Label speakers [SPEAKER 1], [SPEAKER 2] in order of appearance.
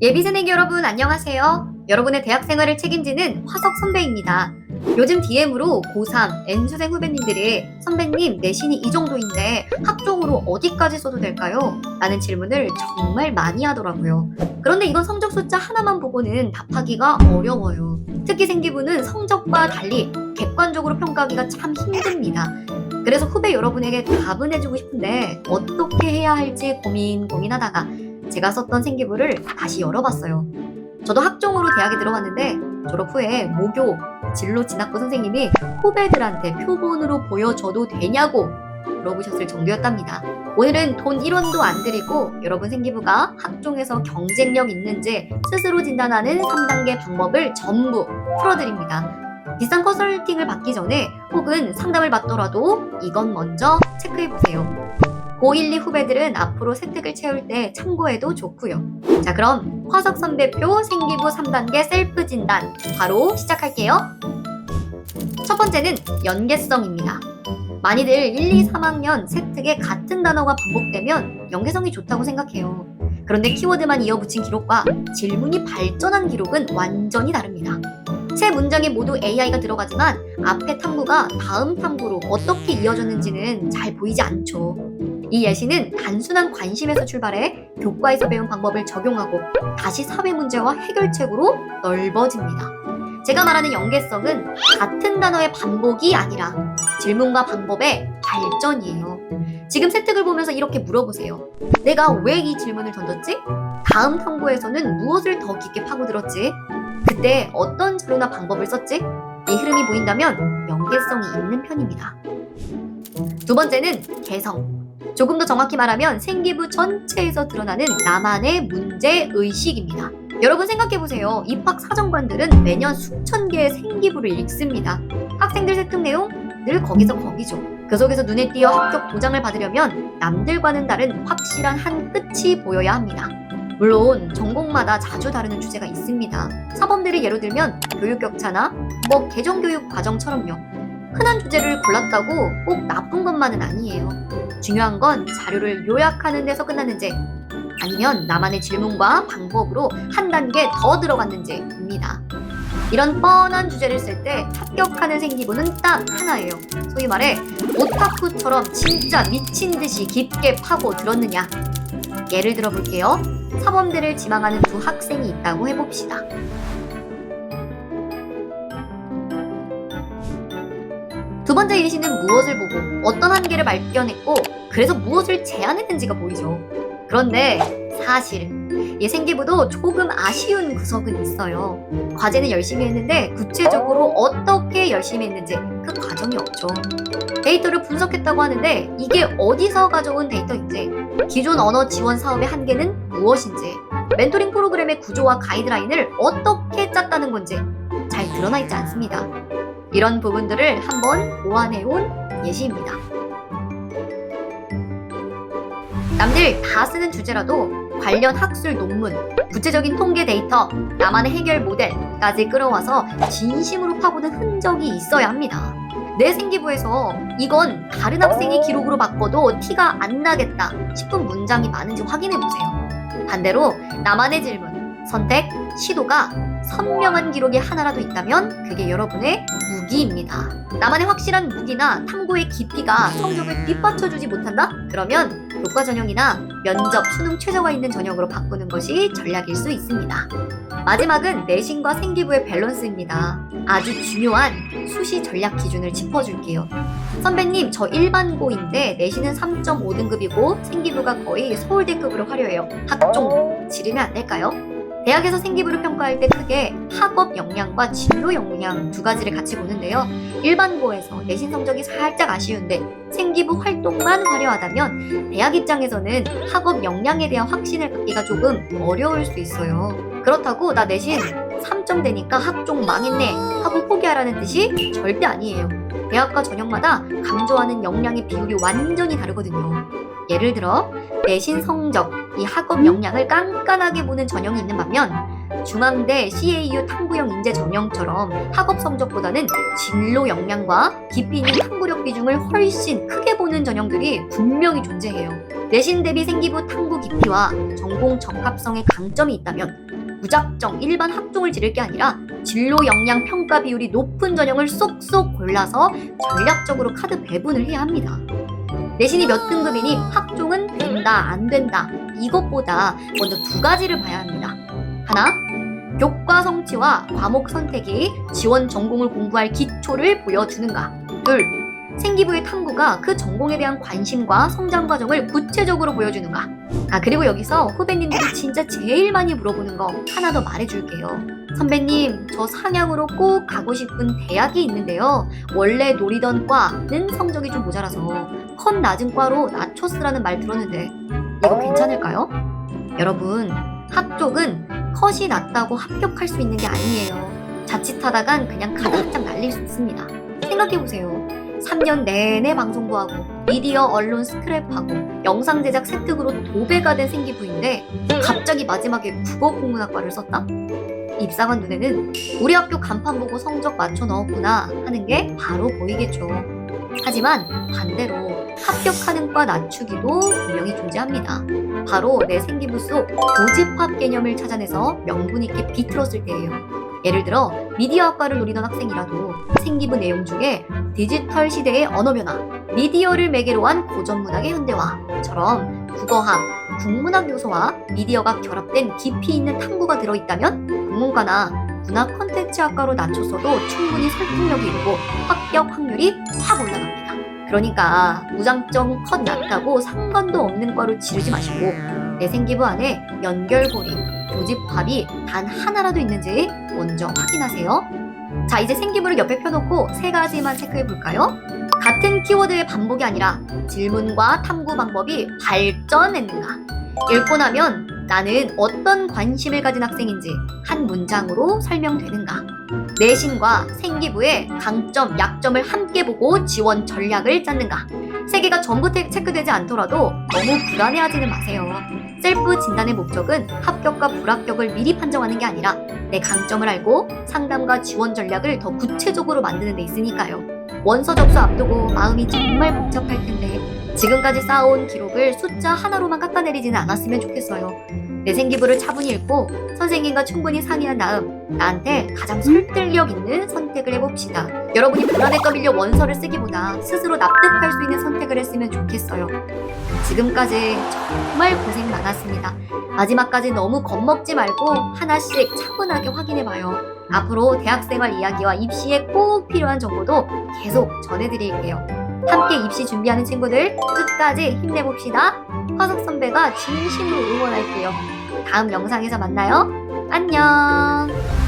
[SPEAKER 1] 예비 새내기 여러분 안녕하세요. 여러분의 대학 생활을 책임지는 화석 선배입니다. 요즘 DM으로 고3, N수생 후배님들이 선배님 내신이 이 정도인데 학종으로 어디까지 써도 될까요? 라는 질문을 정말 많이 하더라고요. 그런데 이건 성적 숫자 하나만 보고는 답하기가 어려워요. 특히 생기부는 성적과 달리 객관적으로 평가하기가 참 힘듭니다. 그래서 후배 여러분에게 답은 해주고 싶은데 어떻게 해야 할지 고민하다가 제가 썼던 생기부를 다시 열어봤어요. 저도 학종으로 대학에 들어왔는데 졸업 후에 모교 진로 진학부 선생님이 후배들한테 표본으로 보여줘도 되냐고 물어보셨을 정도였답니다. 오늘은 돈 1원도 안 들이고 여러분 생기부가 학종에서 경쟁력 있는지 스스로 진단하는 3단계 방법을 전부 풀어드립니다. 비싼 컨설팅을 받기 전에 혹은 상담을 받더라도 이건 먼저 체크해보세요. 고1, 2 후배들은 앞으로 세특을 채울 때 참고해도 좋고요. 자, 그럼 화석 선배표 생기부 3단계 셀프 진단 바로 시작할게요. 첫 번째는 연계성입니다. 많이들 1, 2, 3학년 세특에 같은 단어가 반복되면 연계성이 좋다고 생각해요. 그런데 키워드만 이어붙인 기록과 질문이 발전한 기록은 완전히 다릅니다. 세 문장에 모두 AI가 들어가지만 앞에 탐구가 다음 탐구로 어떻게 이어졌는지는 잘 보이지 않죠. 이 예시는 단순한 관심에서 출발해 교과에서 배운 방법을 적용하고 다시 사회 문제와 해결책으로 넓어집니다. 제가 말하는 연계성은 같은 단어의 반복이 아니라 질문과 방법의 발전이에요. 지금 세특을 보면서 이렇게 물어보세요. 내가 왜 이 질문을 던졌지? 다음 탐구에서는 무엇을 더 깊게 파고들었지? 그때 어떤 자료나 방법을 썼지? 이 흐름이 보인다면 연계성이 있는 편입니다. 두 번째는 개성. 조금 더 정확히 말하면 생기부 전체에서 드러나는 나만의 문제의식입니다. 여러분 생각해보세요. 입학 사정관들은 매년 수천 개의 생기부를 읽습니다. 학생들 세특 내용 늘 거기서 거기죠. 그 속에서 눈에 띄어 합격 도장을 받으려면 남들과는 다른 확실한 한 끝이 보여야 합니다. 물론 전공마다 자주 다르는 주제가 있습니다. 사범들을 예로 들면 교육 격차나 개정교육 과정처럼요. 흔한 주제를 골랐다고 꼭 나쁜 것만은 아니에요. 중요한 건 자료를 요약하는 데서 끝났는지 아니면 나만의 질문과 방법으로 한 단계 더 들어갔는지입니다. 이런 뻔한 주제를 쓸 때 합격하는 생기부는 딱 하나예요. 소위 말해 오타쿠처럼 진짜 미친 듯이 깊게 파고 들었느냐. 예를 들어 볼게요. 사범들을 지망하는 두 학생이 있다고 해봅시다. 두 번째 예시는 무엇을 보고 어떤 한계를 발견했고 그래서 무엇을 제안했는지가 보이죠. 그런데 사실 이 생기부도 조금 아쉬운 구석은 있어요. 과제는 열심히 했는데 구체적으로 어떻게 열심히 했는지 그 과정이 없죠. 데이터를 분석했다고 하는데 이게 어디서 가져온 데이터인지, 기존 언어 지원 사업의 한계는 무엇인지, 멘토링 프로그램의 구조와 가이드라인을 어떻게 짰다는 건지 잘 드러나 있지 않습니다. 이런 부분들을 한번 보완해온 예시입니다. 남들 다 쓰는 주제라도 관련 학술 논문, 구체적인 통계 데이터, 나만의 해결 모델까지 끌어와서 진심으로 파고든 흔적이 있어야 합니다. 내 생기부에서 이건 다른 학생이 기록으로 바꿔도 티가 안 나겠다 싶은 문장이 많은지 확인해보세요. 반대로 나만의 질문, 선택, 시도가 선명한 기록이 하나라도 있다면 그게 여러분의 무기입니다. 나만의 확실한 무기나 탐구의 깊이가 성적을 뒷받쳐주지 못한다? 그러면 교과 전형이나 면접, 수능 최저가 있는 전형으로 바꾸는 것이 전략일 수 있습니다. 마지막은 내신과 생기부의 밸런스입니다. 아주 중요한 수시 전략 기준을 짚어줄게요. 선배님, 저 일반고인데 내신은 3.5등급이고 생기부가 거의 서울대급으로 화려해요. 학종 지르면 안 될까요? 대학에서 생기부를 평가할 때 크게 학업 역량과 진로 역량 두 가지를 같이 보는데요. 일반고에서 내신 성적이 살짝 아쉬운데 생기부 활동만 화려하다면 대학 입장에서는 학업 역량에 대한 확신을 갖기가 조금 어려울 수 있어요. 그렇다고 나 내신 3점대니까 학종 망했네 하고 포기하라는 뜻이 절대 아니에요. 대학과 전형마다 강조하는 역량의 비율이 완전히 다르거든요. 예를 들어 내신 성적, 이 학업 역량을 깐깐하게 보는 전형이 있는 반면 중앙대 CAU 탐구형 인재 전형처럼 학업 성적보다는 진로 역량과 깊이 있는 탐구력 비중을 훨씬 크게 보는 전형들이 분명히 존재해요. 내신 대비 생기부 탐구 깊이와 전공 적합성에 강점이 있다면 무작정 일반 학종을 지를 게 아니라 진로 역량 평가 비율이 높은 전형을 쏙쏙 골라서 전략적으로 카드 배분을 해야 합니다. 내신이 몇 등급이니 학종은 된다, 안 된다. 이것보다 먼저 두 가지를 봐야 합니다. 하나, 교과 성취와 과목 선택이 지원 전공을 공부할 기초를 보여주는가. 둘, 생기부의 탐구가 그 전공에 대한 관심과 성장 과정을 구체적으로 보여주는가. 그리고 여기서 후배님들이 진짜 제일 많이 물어보는 거 하나 더 말해줄게요. 선배님, 저 상향으로 꼭 가고 싶은 대학이 있는데요. 원래 노리던 과는 성적이 좀 모자라서 컷 낮은 과로 낮춰쓰라는 말 들었는데 이거 괜찮을까요? 여러분, 학종은 컷이 낮다고 합격할 수 있는 게 아니에요. 자칫하다간 그냥 카드 한 장 날릴 수 있습니다. 생각해보세요. 3년 내내 방송부하고 미디어 언론 스크랩하고 영상 제작 세특으로 도배가 된 생기부인데 갑자기 마지막에 국어 국문학과를 썼다? 입사관 눈에는 우리 학교 간판 보고 성적 맞춰 넣었구나 하는 게 바로 보이겠죠. 하지만 반대로 합격하는 과 낮추기도 분명히 존재합니다. 바로 내 생기부 속 교집합 개념을 찾아내서 명분 있게 비틀었을 때예요. 예를 들어 미디어학과를 노리던 학생이라도 생기부 내용 중에 디지털 시대의 언어 변화, 미디어를 매개로 한 고전문학의 현대화처럼 국어학, 국문학 요소와 미디어가 결합된 깊이 있는 탐구가 들어있다면 국문과나 문학 콘텐츠학과로 낮췄어도 충분히 설득력이 있고 합격 확률이 확 올라갑니다. 그러니까 무장점 컷 낮다고 상관도 없는 과로 지르지 마시고 내 생기부 안에 연결고리, 교집합이 단 하나라도 있는지 먼저 확인하세요. 자, 이제 생기부를 옆에 펴놓고 세 가지만 체크해 볼까요? 같은 키워드의 반복이 아니라 질문과 탐구 방법이 발전했는가? 읽고 나면 나는 어떤 관심을 가진 학생인지 한 문장으로 설명되는가? 내신과 생기부의 강점, 약점을 함께 보고 지원 전략을 짰는가? 세 개가 전부 체크되지 않더라도 너무 불안해하지는 마세요. 셀프 진단의 목적은 합격과 불합격을 미리 판정하는 게 아니라 내 강점을 알고 상담과 지원 전략을 더 구체적으로 만드는 데 있으니까요. 원서 접수 앞두고 마음이 정말 복잡할 텐데 지금까지 쌓아온 기록을 숫자 하나로만 깎아내리지는 않았으면 좋겠어요. 내 생기부를 차분히 읽고 선생님과 충분히 상의한 다음 나한테 가장 설득력 있는 선택을 해봅시다. 여러분이 불안에 떠밀려 원서를 쓰기보다 스스로 납득할 수 있는 선택을 했으면 좋겠어요. 지금까지 정말 고생 많았습니다. 마지막까지 너무 겁먹지 말고 하나씩 차분하게 확인해봐요. 앞으로 대학생활 이야기와 입시에 꼭 필요한 정보도 계속 전해드릴게요. 함께 입시 준비하는 친구들 끝까지 힘내봅시다. 화석 선배가 진심으로 응원할게요. 다음 영상에서 만나요. 안녕.